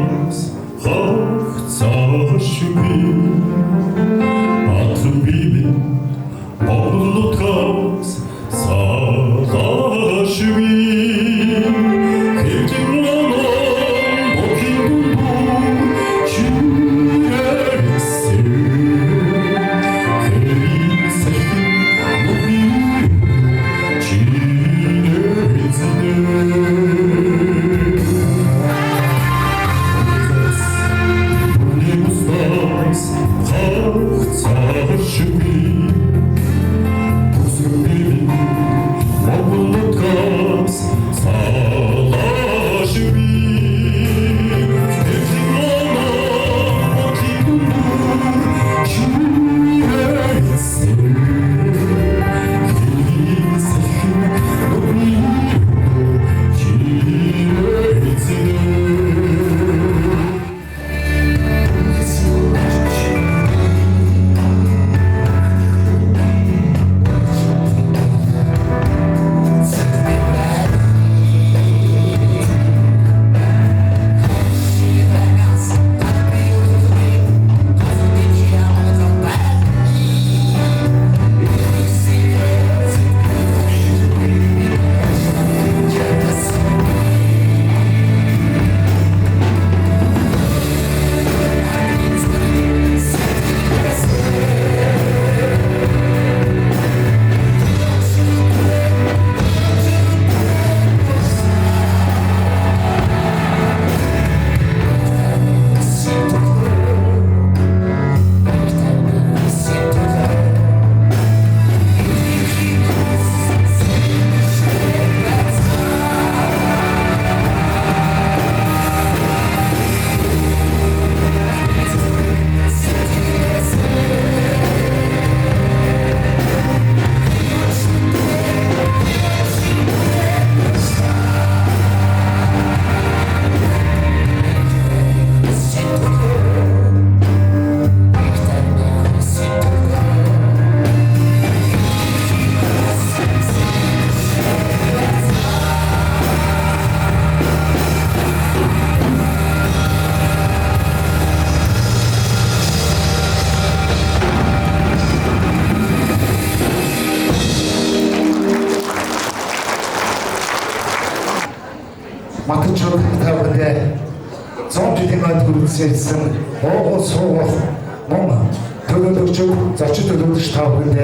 тас хавцаашгүй атан биби Монголоос салаашгүй Матчууд тавхад зон жилийн хүрсэн оогоо суух мөн төлөвлөгчд зочид төлөвлөгч тавхад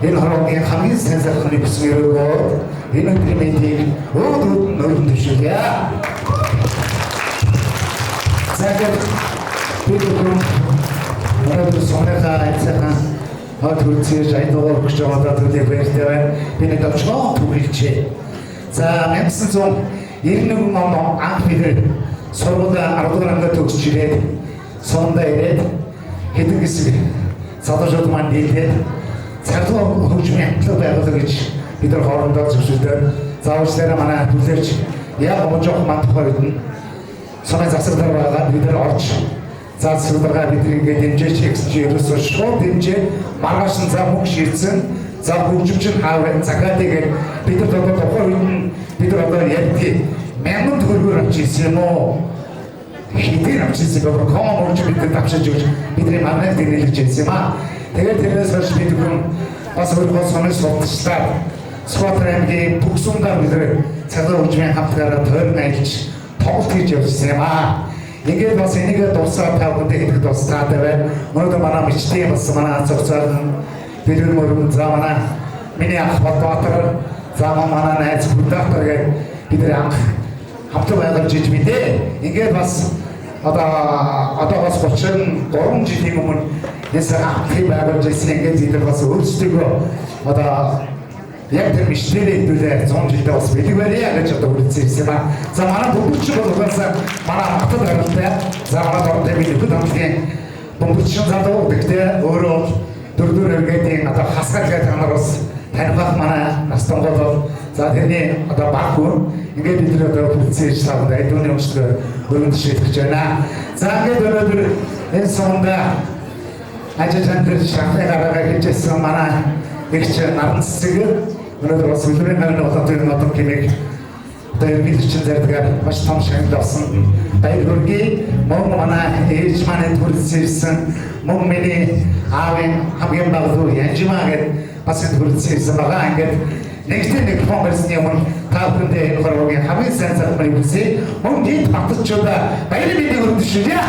энэ хороогийн хамгийн сайн сайхны бүсгийн өрөөгөө энэ премиерийг өөдрөд нөрөн төшөөлье. Цагт бидгээр өнөөдөр сонирхолтой айцхан хот үрцээж айдгаар өгч байгаа төдий баяртай би нэг төвчгөө түгэлчээ. За 1991 он анх бид сургууль 10 дугаар ангид төгсөж ирээд сондоо ирээд хэдэн хэсэг залуучууд маань дийлээд цагдаа хөгжмийн хамтлаг байгуулах гэж бид нар хоорондоо зөвшөөрсөн. Зааварчлаараа манай түлхэрч яг оожох мандахаар идэн санаа засвар байгаа бид нар орж засваргаа бидний ингээд дэмжиж гэсэн чи ерөөсөө шууд дэмжээ маргааш нь зам хөх ширдсэн за хөгжимчин хааврын цагаатыг бид нар одоо тухайн үед бид нар одоо ярьдгийг 1000 төгрөгөөр авчихсан юм уу? Хэдийн авчихсан бэ? Коммон орж бид авчиж өгч бидний манайд нэлж ирсэн юм аа. Тэгээд тэрнээс хойш бид бас өөрийнхөө сонир судалчлаа. Скватер аймгийн Бүксүндаа бид цагаан хөгжмийн хамтгаараа тойрон ажиллаж тоглолт хийж явсан юм аа. Ингээд бас энийг дуусаад тавхад хэлэхэд бас таатай байна. Өнөөдөр манай мичтийн бас манай цогцоор бид мөрөнд за манай миний ах Батбаатар за манай найз Хүлдаатар гэх бид анх хамтар байгуулж иж мэдээ. Ингээд бас одоо бас 33 жилийн өмнө ясаа хамтар байгуулж ирсэн ингээд бид бас өөрсдөө одоо яг тэр мишлэрээ хэдүүлээ 100 жилдээ бас бэлэг барья гэж одоо үлдсэн юм байна. За манай бөмбөрч бол угаасаа манай хамтад байгуултай. За манай дортой бид хэд хамтгийн бөмбөрч залуу гэхдээ өөрөө дөрөвдөр эргээдийн одоо хасгалгаа танаар бас таних манай настангол бол за тэрний одоо баггүй ингээд бид одоо үлдсэн шатанд айдууны өмчлөө өргөнд шийдэж байна. За ингээд өнөөдөр энэ сонда ажиглан дээр шахны гараагаа хийжсэн манай гэрч наран цэцэг өнөөдөр бас үлрийн гарны болоод энэ одоо кимэг одоо эргэлзчин зардаг маш том шагнал авсан баяр хүргэе. Мөн манай ээж маань төрөлсөн ирсэн. Мөн миний аавын хамгийн баг дүү Янжимаа гэдэг бас төрөлсөн ирсэн байгаа. Ингээд нэг конференсны өмнө та бүхэндээ энэ хорвогийн хамгийн сайн залбирыг хүсье. Мөн дээд батчуудаа баяр мэндийг өргөжүүлье.